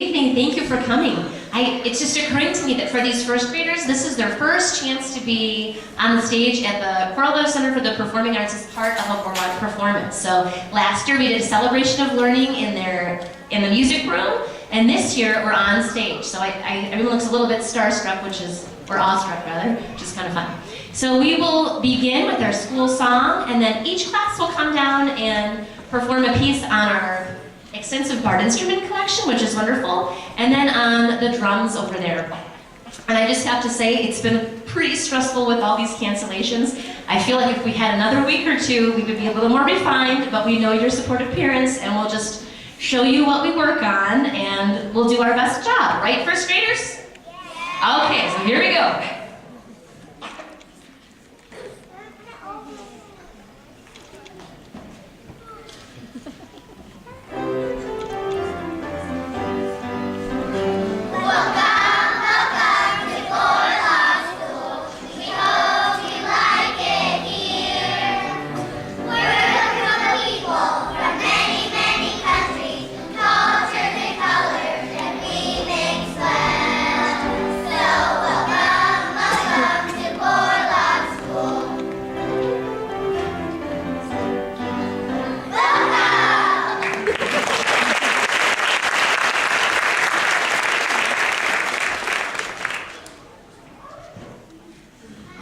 Good evening, thank you for coming. It's just occurring to me that for these first graders, this is their first chance to be on the stage at the Coralville Center for the Performing Arts as part of a Vermont performance. So last year we did a celebration of learning in the music room, and this year we're on stage. So everyone looks a little bit starstruck, or awestruck rather, which is kind of fun. So we will begin with our school song, and then each class will come down and perform a piece on our extensive Bard instrument collection, which is wonderful, and then on the drums over there. And I just have to say, it's been pretty stressful with all these cancellations. I feel like if we had another week or two, we would be a little more refined, but we know you're supportive parents, and we'll just show you what we work on, and we'll do our best job. Right, first graders? Yeah. Okay, so here we go.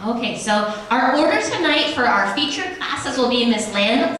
Okay, so our order tonight for our featured classes will be Miss Land